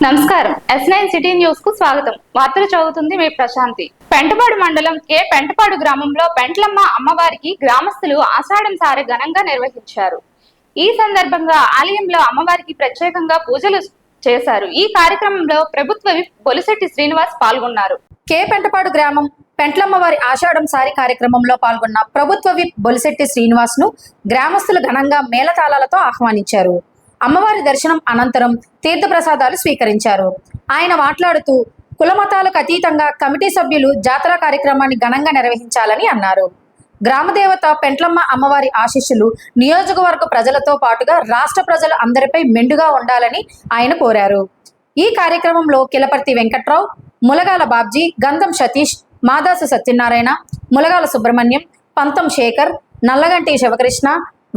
నమస్కారం S9 city news కు స్వాగతం. వార్తలు చదువుతుంది మీ ప్రశాంతి. పెంటపాడు మండలం కే పెంటపాడు గ్రామంలో పెంట్లమ్మ అమ్మవారికి గ్రామస్తులు ఆషాఢం సారె ఘనంగా నిర్వహించారు. ఈ సందర్భంగా ఆలయంలో అమ్మవారికి ప్రత్యేకంగా పూజలు చేశారు. ఈ కార్యక్రమంలో ప్రభుత్వ విప్ బొలిశెట్టి శ్రీనివాస్ పాల్గొన్నారు. కే పెంటపాడు గ్రామం పెంట్లమ్మవారి ఆషాఢం సారి కార్యక్రమంలో పాల్గొన్న ప్రభుత్వ విప్ బొలిశెట్టి శ్రీనివాస్ ను గ్రామస్తులు ఘనంగా మేళతాళాలతో ఆహ్వానించారు. అమ్మవారి దర్శనం అనంతరం తీర్థప్రసాదాలు స్వీకరించారు. ఆయన మాట్లాడుతూ కులమతాలకు అతీతంగా కమిటీ సభ్యులు జాతర కార్యక్రమాన్ని ఘనంగా నిర్వహించాలని అన్నారు. గ్రామదేవత పెంట్లమ్మ అమ్మవారి ఆశీస్సులు నియోజకవర్గ ప్రజలతో పాటుగా రాష్ట్ర ప్రజలు అందరిపై మెండుగా ఉండాలని ఆయన కోరారు. ఈ కార్యక్రమంలో కిలపర్తి వెంకట్రావు, ములగాల బాబ్జీ, గంధం సతీష్, మాదాసు సత్యనారాయణ, ములగాల సుబ్రహ్మణ్యం, పంతం శేఖర్, నల్లగంటి శివకృష్ణ,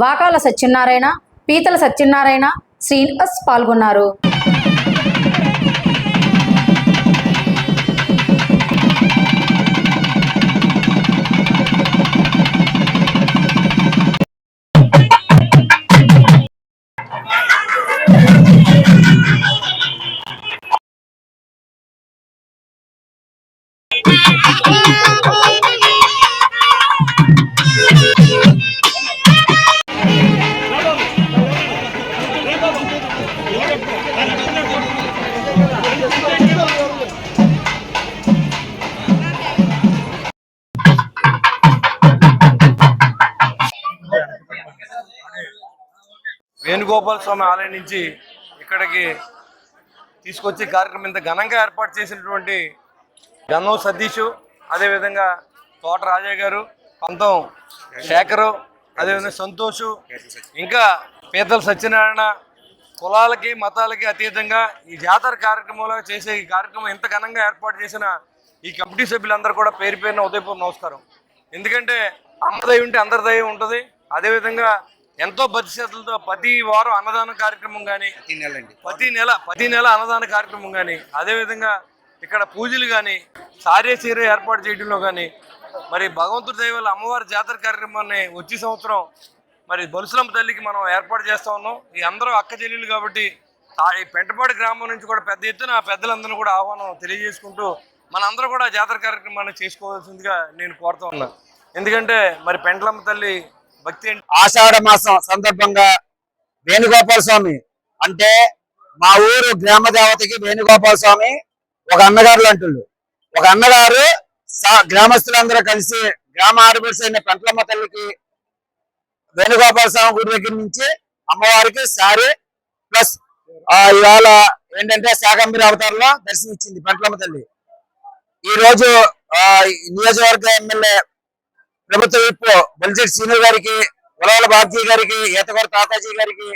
వాకాల సత్యనారాయణ, పీతల సత్యనారాయణ, శ్రీనివాస్ పాల్గొన్నారు. వేణుగోపాల స్వామి ఆలయం నుంచి ఇక్కడికి తీసుకొచ్చి కార్యక్రమం ఇంత ఘనంగా ఏర్పాటు చేసినటువంటి గంధం సతీష్, అదేవిధంగా తోట రాజయ్య గారు, పంతం శేఖరు, అదేవిధంగా సంతోష్, ఇంకా పీతల సత్యనారాయణ, కులాలకి మతాలకి అతీతంగా ఈ జాతర కార్యక్రమంలో చేసే ఈ కార్యక్రమం ఇంత ఘనంగా ఏర్పాటు చేసిన ఈ కమిటీ సభ్యులందరూ కూడా పేరు పేరున ఉదయపూర్వ నమస్కారం. ఎందుకంటే అమ్మదయ ఉంటే అందరి దయ ఉంటుంది. అదేవిధంగా ఎంతో భక్తిశ్రద్ధలతో ప్రతి వారం అన్నదాన కార్యక్రమం కానీ, ప్రతి నెల అన్నదాన కార్యక్రమం కానీ, అదేవిధంగా ఇక్కడ పూజలు కానీ, సారే చీర ఏర్పాటు చేయడంలో కానీ, మరి భగవంతుడి దయ వల్ల అమ్మవారి జాతర కార్యక్రమాన్ని వచ్చే సంవత్సరం మరి బొలుసులమ్మ తల్లికి మనం ఏర్పాటు చేస్తా ఉన్నాం. ఈ అందరూ అక్క చెల్లెలు కాబట్టి ఈ పెంటపాడు గ్రామం నుంచి కూడా పెద్ద ఎత్తున పెద్దలందరూ కూడా ఆహ్వానం తెలియజేసుకుంటూ మనందరూ కూడా జాతర కార్యక్రమాన్ని చేసుకోవాల్సిందిగా నేను కోరుతా ఉన్నా. ఎందుకంటే మరి పెంట్లమ్మ తల్లి భక్తి ఆషాఢ మాసం సందర్భంగా వేణుగోపాల స్వామి అంటే మా ఊరు గ్రామ దేవతకి వేణుగోపాల స్వామి ఒక అన్నగారు అంటుళ్ళు. ఒక అన్నగారు గ్రామస్తులందరూ కలిసి గ్రామ ఆడపడుచు అయిన పెంట్లమ్మ తల్లికి వేణుగోపాల స్వామి గుడి దగ్గర నుంచి అమ్మవారికి సారీ ప్లస్ ఇవాళ ఏంటంటే శాకంబరి అవతారంలో దర్శనం ఇచ్చింది పెంట్లమ్మ తల్లి. ఈ రోజు నియోజకవర్గ ఎమ్మెల్యే ప్రభుత్వ విప్ బొలిశెట్టి శ్రీను గారికి, ఉలవల బాబ్జీ గారికి, ఈతగూర తాతాజీ గారికి,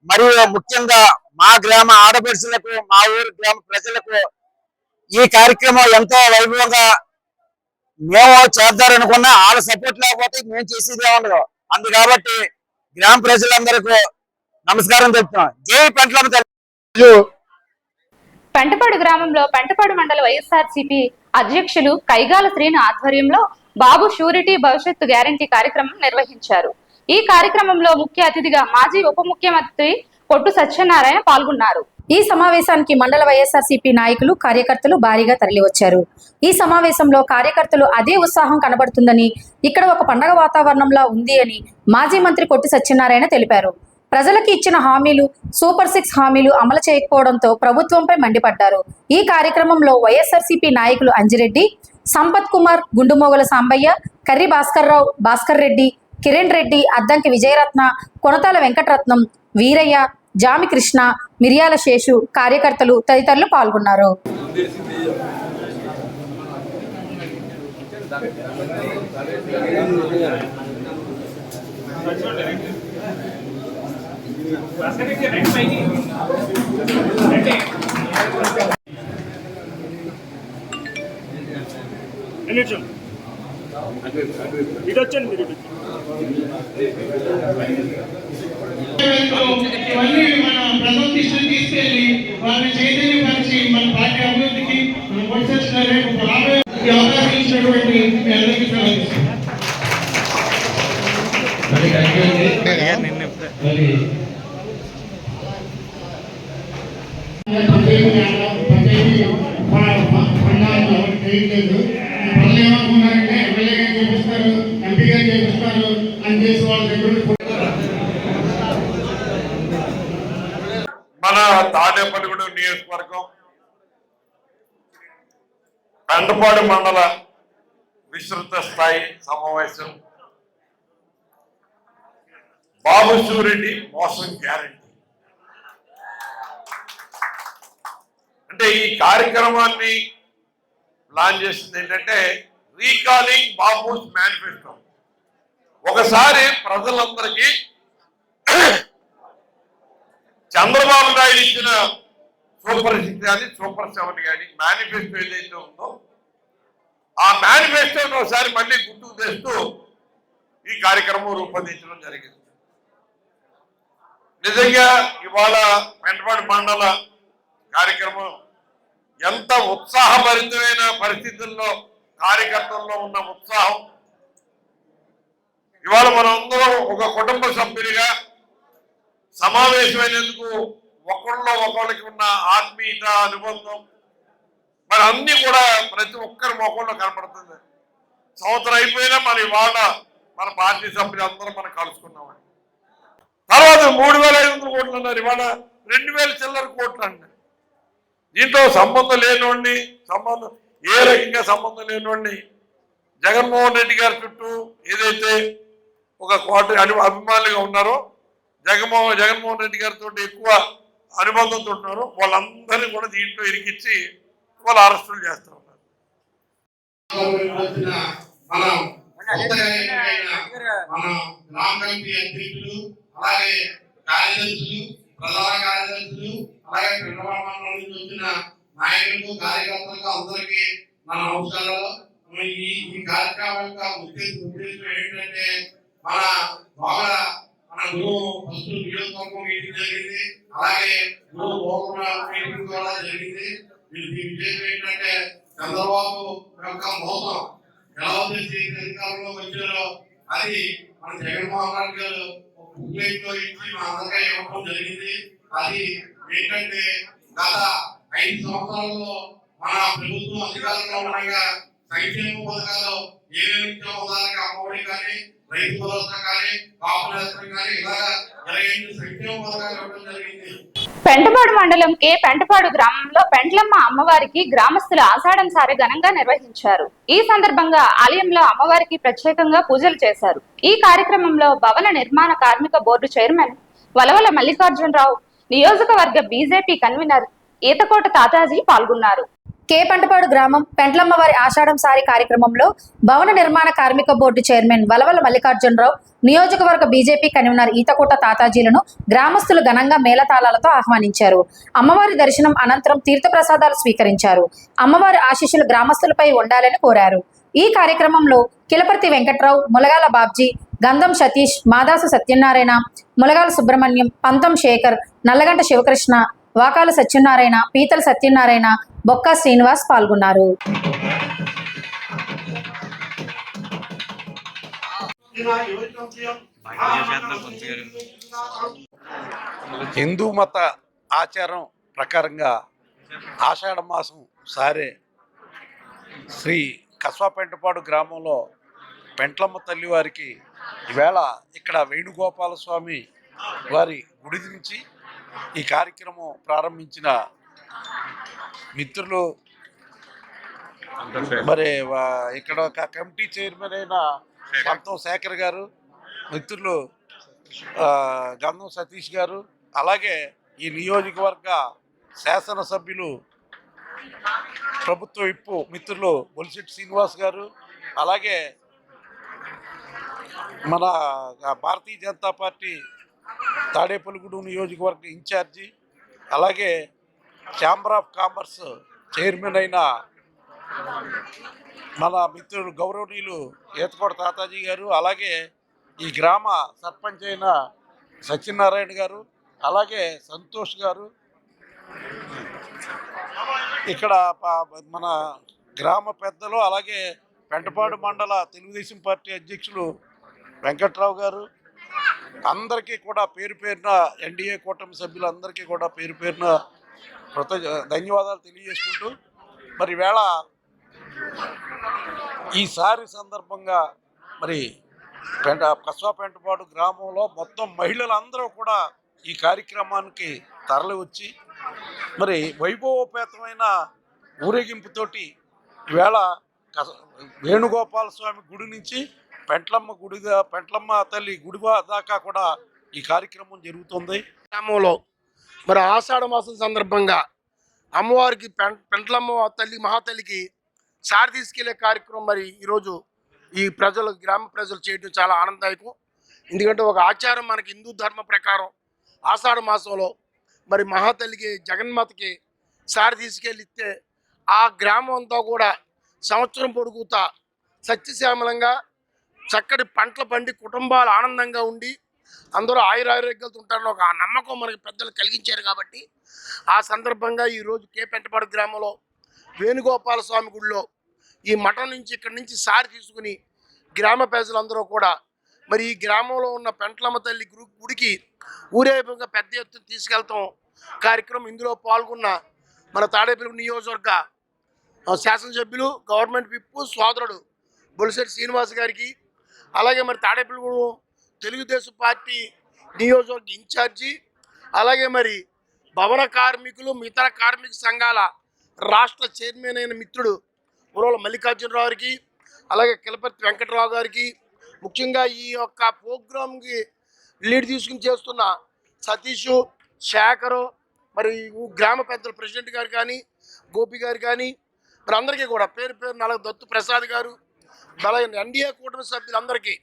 మరియు ముఖ్యంగా మా గ్రామ ఆడపడుచులకు, మా ఊరు గ్రామ ప్రజలకు ఈ కార్యక్రమం ఎంతో వైభవంగా మేము చేద్దారనుకున్నా వాళ్ళ సపోర్ట్ లేకపోతే మేము చేసేది ఏమన్నదో. అందు కాబట్టి గ్రామ ప్రజలందరికీ నమస్కారం చెప్తున్నాం. జై పెంట్లమ్మ తల్లి. పెంటపాడు గ్రామంలో పెంటపాడు మండల వైఎస్ఆర్సీపీ అధ్యక్షులు కైగాల శ్రీను ఆధ్వర్యంలో బాబు షూరిటీ భవిష్యత్తు గ్యారంటీ కార్యక్రమం నిర్వహించారు. ఈ కార్యక్రమంలో ముఖ్య అతిథిగా మాజీ ఉప ముఖ్యమంత్రి కొట్టు సత్యనారాయణ పాల్గొన్నారు. ఈ సమావేశానికి మండల వైఎస్ఆర్సీపీ నాయకులు, కార్యకర్తలు భారీగా తరలివచ్చారు. ఈ సమావేశంలో కార్యకర్తలు అదే ఉత్సాహం కనబడుతుందని, ఇక్కడ ఒక పండగ వాతావరణంలా ఉంది అని మాజీ మంత్రి కొట్టు సత్యనారాయణ తెలిపారు. ప్రజలకు ఇచ్చిన హామీలు, సూపర్ 6 హామీలు అమలు చేయకపోవడంతో ప్రభుత్వంపై మండిపడ్డారు. ఈ కార్యక్రమంలో వైఎస్ఆర్సీపీ నాయకులు అంజిరెడ్డి, సంపత్ కుమార్, గుండుమోగల సాంబయ్య, కర్రి భాస్కర్రావు, భాస్కర్ రెడ్డి, కిరణ్ రెడ్డి, అద్దంకి విజయరత్న, కొనతాల వెంకటరత్నం, వీరయ్య, జామి కృష్ణ, మిరియాల శేషు, కార్యకర్తలు తదితరులు పాల్గొన్నారు. ఇవన్నీ మన ప్రజల దృష్టికి తీసుకెళ్లి వారిని చైతన్యపరిచి మన పార్టీ అభివృద్ధికి మన భవిష్యత్తులో రేపు రాబోయే అవకాశం ఇచ్చినటువంటి మీ అందరికీ సెలవు. తాడేపల్లిగూడెం నియోజకవర్గం పెంటపాడు మండల విస్తృత స్థాయి సమావేశం బాబు సూరెడ్డి మోసం గ్యారంటీ. అంటే ఈ కార్యక్రమాన్ని ప్లాన్ చేసింది ఏంటంటే రీకాలింగ్ బాబూస్ మేనిఫెస్టో. ఒకసారి ప్రజలందరికీ చంద్రబాబు నాయుడు ఇచ్చిన సూపర్ 6 కానీ సూపర్ 7 కానీ మేనిఫెస్టో ఏదైతే ఉందో ఆ మేనిఫెస్టోని ఒకసారి మళ్ళీ గుర్తుకు తెస్తూ ఈ కార్యక్రమం రూపొందించడం జరిగింది. నిజంగా ఇవాళ పెంటపాడు మండల కార్యక్రమం ఎంత ఉత్సాహభరితమైన పరిస్థితుల్లో కార్యకర్తల్లో ఉన్న ఉత్సాహం, ఇవాళ మనందరం ఒక కుటుంబ సభ్యులుగా సమావేశమైనందుకు ఒకళ్ళలో ఒకళ్ళకి ఉన్న ఆత్మీయత, అనుబంధం మరి అన్ని కూడా ప్రతి ఒక్కరి మొక్కల్లో కనపడుతుంది. సంవత్సరం అయిపోయినా మన ఇవాళ మన పార్టీ సభ్యులు అందరం మనం కలుసుకున్నామండి. తర్వాత 3,500 కోట్లు అన్నారు, ఇవాళ 2,000 చిల్లర కోట్లు అన్నారు. దీంట్లో సంబంధం లేనివాడిని, ఏ రకంగా సంబంధం లేనివాడిని జగన్మోహన్ రెడ్డి గారి చుట్టూ ఏదైతే ఒక కోటి అభిమానులుగా ఉన్నారో, జగన్మోహన్ రెడ్డి గారితో ఎక్కువ అనుబంధంతో ఉన్నారో వాళ్ళందరినీ కూడా దీంట్లో ఇరికిచ్చి వాళ్ళు అరెస్టులు చేస్తూ ఉన్నారు. అలాగే కార్యదర్శులు, ప్రధాన కార్యదర్శులు, అలాగే వచ్చిన నాయకులకు, కార్యకర్తలకు అందరికీ మన నమస్కారాలు. ఈ కార్యక్రమం యొక్క ఉద్దేశం ఏంటంటే మన గురువు ఫస్ట్ నియోజకవర్గం మీటింగ్ జరిగింది, అలాగే గురువు గోకుల మీటింగ్ కూడా జరిగింది. దీని విషయం ఏంటంటే చంద్రబాబు యొక్క మోసం ఎలా చేసి అధికారంలో వచ్చారో అది మన జగన్మోహన్ రెడ్డి గారు ఉద్యోగంలో ఇచ్చి మా అందరికీ ఇవ్వడం జరిగింది. అది ఏంటంటే గత 5 సంవత్సరాల్లో మన ప్రభుత్వం అధికారంలో ఉండగా సంక్షేమ పథకాలు ఏమేమి ఉదాహరణకి అమ్మఒడి కానీ, రైతు భరోసా కానీ, కాపునేస్తం కానీ ఇలాగా 28 సంక్షేమ పథకాలు ఇవ్వడం జరిగింది. పెంటపాడు మండలం కే పెంటపాడు గ్రామంలో పెంట్లమ్మ అమ్మవారికి గ్రామస్తులు ఆషాఢం సారె ఘనంగా నిర్వహించారు. ఈ సందర్భంగా ఆలయంలో అమ్మవారికి ప్రత్యేకంగా పూజలు చేశారు. ఈ కార్యక్రమంలో భవన నిర్మాణ కార్మిక బోర్డు చైర్మన్ వలవల మల్లికార్జునరావు, నియోజకవర్గ బీజేపీ కన్వీనర్ ఈతకోట తాతాజీ పాల్గొన్నారు. కే పెంటపాడు గ్రామం పెంట్లమ్మవారి ఆషాఢం సారి కార్యక్రమంలో భవన నిర్మాణ కార్మిక బోర్డు చైర్మన్ వలవల మల్లికార్జునరావు, నియోజకవర్గ బీజేపీ కన్వీనర్ ఈతకోట తాతాజీలను గ్రామస్తులు ఘనంగా మేళతాళాలతో ఆహ్వానించారు. అమ్మవారి దర్శనం అనంతరం తీర్థప్రసాదాలు స్వీకరించారు. అమ్మవారి ఆశీస్సులు గ్రామస్తులపై ఉండాలని కోరారు. ఈ కార్యక్రమంలో కిలపర్తి వెంకట్రావు, ములగాల బాబ్జీ, గంధం సతీష్, మాదాసు సత్యనారాయణ, ములగాల సుబ్రహ్మణ్యం, పంతం శేఖర్, నల్లగంట శివకృష్ణ, వాకాల సత్యనారాయణ, పీతల సత్యనారాయణ, బొక్క శ్రీనివాస్ పాల్గొన్నారు. హిందూ మత ఆచారం ప్రకారంగా ఆషాఢ మాసం సారే శ్రీ కస్వాపెంటపాడు గ్రామంలో పెంట్లమ్మ తల్లి వారికి ఈవేళ ఇక్కడ వేణుగోపాల స్వామి వారి గుడి నుంచి ఈ కార్యక్రమం ప్రారంభించిన మిత్రులు, మరి ఇక్కడ ఒక కమిటీ చైర్మన్ అయిన పంతం శేఖర్ గారు, మిత్రులు గంధం సతీష్ గారు, అలాగే ఈ నియోజకవర్గ శాసనసభ్యులు ప్రభుత్వ విప్పు మిత్రులు బొలిశెట్టి శ్రీనివాస్ గారు, అలాగే మన భారతీయ జనతా పార్టీ తాడేపల్లిగూడెం నియోజకవర్గ ఇన్ఛార్జి, అలాగే ఛాంబర్ ఆఫ్ కామర్స్ చైర్మన్ అయిన మన మిత్రులు గౌరవనీయులు ఈతకోట తాతాజీ గారు, అలాగే ఈ గ్రామ సర్పంచ్ అయిన సత్యనారాయణ గారు, అలాగే సంతోష్ గారు, ఇక్కడ మన గ్రామ పెద్దలు, అలాగే పెంటపాడు మండల తెలుగుదేశం పార్టీ అధ్యక్షులు వెంకట్రావు గారు, అందరికీ కూడా పేరు పేరున ఎన్డీఏ కూటమి సభ్యులందరికీ కూడా పేరు పేరున ధన్యవాదాలు తెలియజేసుకుంటూ, మరి వేళ ఈసారి సందర్భంగా మరి కస్వాపెంటపాడు గ్రామంలో మొత్తం మహిళలందరూ కూడా ఈ కార్యక్రమానికి తరలి వచ్చి మరి వైభవోపేతమైన ఊరేగింపుతోటి ఈవేళ వేణుగోపాల స్వామి గుడి నుంచి పెంట్లమ్మ తల్లి గుడి దాకా కూడా ఈ కార్యక్రమం జరుగుతుంది. గ్రామంలో మరి ఆషాఢ మాసం సందర్భంగా అమ్మవారికి పెంట్లమ్మ తల్లి మహాతల్లికి సారి తీసుకెళ్లే కార్యక్రమం మరి ఈరోజు ఈ గ్రామ ప్రజలు చేయడం చాలా ఆనందదాయకం. ఎందుకంటే ఒక ఆచారం మనకి హిందూ ధర్మ ప్రకారం ఆషాఢ మాసంలో మరి మహాతల్లికి జగన్మాతకి సారి తీసుకెళ్ళిస్తే ఆ గ్రామం అంతా కూడా సంవత్సరం పొడుగుతా సత్యశ్యామలంగా చక్కటి పంటలు పండి కుటుంబాలు ఆనందంగా ఉండి అందరూ ఆయురారోగ్యాలతో ఉంటారని ఒక నమ్మకం మనకి పెద్దలు కలిగించారు. కాబట్టి ఆ సందర్భంగా ఈరోజు పెంటపాడు గ్రామంలో వేణుగోపాల స్వామి గుడిలో ఈ మఠం నుంచి ఇక్కడి నుంచి సారి తీసుకుని గ్రామ ప్రజలందరూ కూడా మరి ఈ గ్రామంలో ఉన్న పెంట్లమ్మ తల్లి గుడికి ఊరేగింపుగా పెద్ద ఎత్తున తీసుకెళ్తాం కార్యక్రమం. ఇందులో పాల్గొన్న మన తాడేపల్లి నియోజకవర్గ శాసనసభ్యులు, గవర్నమెంట్ విప్ సోదరుడు బొలిశెట్టి శ్రీనివాస్ గారికి, అలాగే మరి తాడేపల్లి తెలుగుదేశం పార్టీ నియోజకవర్గ ఇన్ఛార్జి, అలాగే మరి భవన కార్మికులు ఇతర కార్మిక సంఘాల రాష్ట్ర చైర్మన్ అయిన మిత్రుడు ఉరవల మల్లికార్జునరావు గారికి, అలాగే కిలపర్తి వెంకటరావు గారికి, ముఖ్యంగా ఈ యొక్క ప్రోగ్రాంకి లీడ్ తీసుకుని చేస్తున్న సతీష్, శేఖరు, మరి గ్రామ పెద్దల ప్రెసిడెంట్ గారు కానీ, గోపి గారు కానీ, మరి అందరికీ కూడా పేరు నలగ దత్తు ప్రసాద్ గారు, అలాగే ఎన్డీఏ కూటమి సభ్యులందరికీ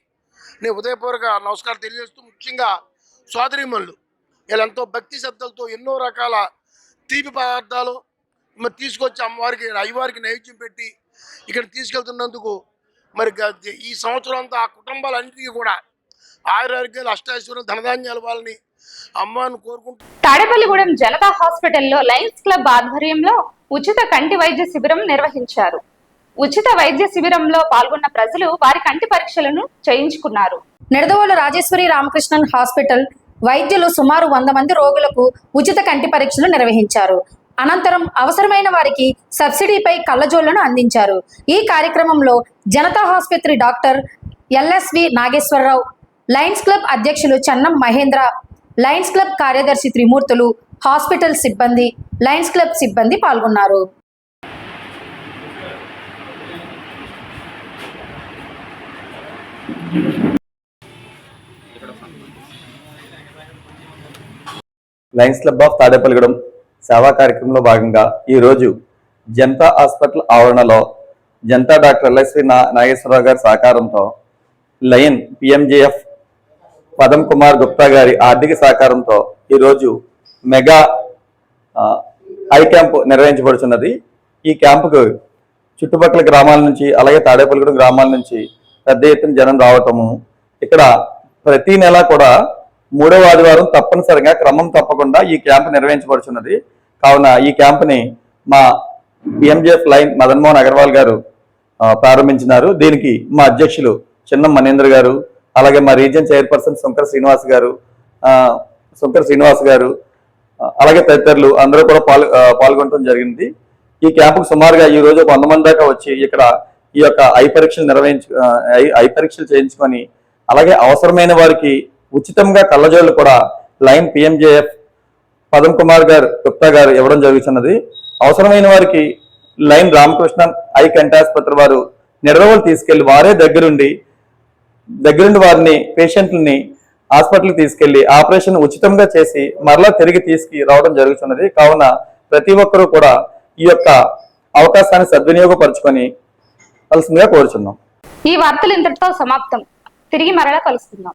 నేను ఉదయపూర్వక నమస్కారం తెలియజేస్తూ, ముఖ్యంగా సోదరీమణులు వీళ్ళెంతో భక్తి శ్రద్ధలతో ఎన్నో రకాల తీపి పదార్థాలు మరి తీసుకొచ్చి అయ్యవారికి నైవేద్యం పెట్టి ఇక్కడ తీసుకెళ్తున్నందుకు మరి ఈ సంవత్సరం అంతా ఆ కుటుంబాలన్నిటికీ కూడా ఆయురారోగ్యాలు అష్టాశ్వరం ధనధాన్యాలు వాళ్ళని అమ్మాను కోరుకుంటూ తాడేపల్లిగూడెం జనతా హాస్పిటల్లో లయన్స్ క్లబ్ ఆధ్వర్యంలో ఉచిత కంటి వైద్య శిబిరం నిర్వహించారు. ఉచిత వైద్య శిబిరంలో పాల్గొన్న ప్రజలు వారి కంటి పరీక్షలను చేయించుకున్నారు. నిడదవోలు రాజేశ్వరి రామకృష్ణన్ హాస్పిటల్ వైద్యులు సుమారు 100 మంది రోగులకు ఉచిత కంటి పరీక్షలు నిర్వహించారు. అనంతరం అవసరమైన వారికి సబ్సిడీపై కళ్ళజోళ్లను అందించారు. ఈ కార్యక్రమంలో జనతా ఆసుపత్రి doctor LSV Nageswara Rao, lions club అధ్యక్షులు చన్నం మహేంద్ర, లయన్స్ క్లబ్ కార్యదర్శి త్రిమూర్తులు, హాస్పిటల్ సిబ్బంది, లయన్స్ క్లబ్ సిబ్బంది పాల్గొన్నారు. లయన్స్ క్లబ్ ఆఫ్ తాడేపల్లిగూడెం సేవా కార్యక్రమంలో భాగంగా ఈరోజు జనతా హాస్పిటల్ ఆవరణలో జనతా డాక్టర్ ఎల్ఎస్వి నాగేశ్వరరావు గారి సహకారంతో లయన్ పిఎంజేఎఫ్ పదం కుమార్ గుప్తా గారి ఆర్థిక సహకారంతో ఈరోజు మెగా ఐ క్యాంప్ నిర్వహించబడుతున్నది. ఈ క్యాంపుకు చుట్టుపక్కల గ్రామాల నుంచి అలాగే తాడేపల్లిగూడెం గ్రామాల నుంచి పెద్ద ఎత్తున జనం రావటము, ఇక్కడ ప్రతి నెల కూడా 3వ ఆదివారం తప్పనిసరిగా క్రమం తప్పకుండా ఈ క్యాంపు నిర్వహించబడుతున్నది. కావున ఈ క్యాంపుని మా పిఎంజేఎఫ్ లైన్ మదన్ మోహన్ అగర్వాల్ గారు ప్రారంభించినారు. దీనికి మా అధ్యక్షులు చిన్నం మనేంద్ర గారు, అలాగే మా రీజియన్ చైర్పర్సన్ శంకర శ్రీనివాస్ గారు అలాగే తదితరులు అందరూ కూడా పాల్గొనడం జరిగింది. ఈ క్యాంపుకు సుమారుగా ఈ రోజు 100 మంది దాకా వచ్చి ఇక్కడ ఈ యొక్క ఐ పరీక్షలు చేయించుకొని అలాగే అవసరమైన వారికి ఉచితంగా కళ్ళజోళ్లు కూడా లైన్ పిఎంజేఎఫ్ పదం కుమార్ గుప్తా గారు ఇవ్వడం జరుగుతున్నది. అవసరమైన వారికి లైన్ రామకృష్ణన్ ఐ కంటి ఆసుపత్రి వారు నిడదవోలు తీసుకెళ్లి వారే దగ్గరుండి వారిని పేషెంట్లని హాస్పిటల్కి తీసుకెళ్లి ఆపరేషన్ ఉచితంగా చేసి మరలా తిరిగి రావడం జరుగుతున్నది. కావున ప్రతి ఒక్కరూ కూడా ఈ యొక్క అవకాశాన్ని సద్వినియోగపరచుకొని కలిసిందిగా కోరుచున్నాం. ఈ వార్తలు ఇంతటితో సమాప్తం. తిరిగి మరలా కలుసుకుందాం.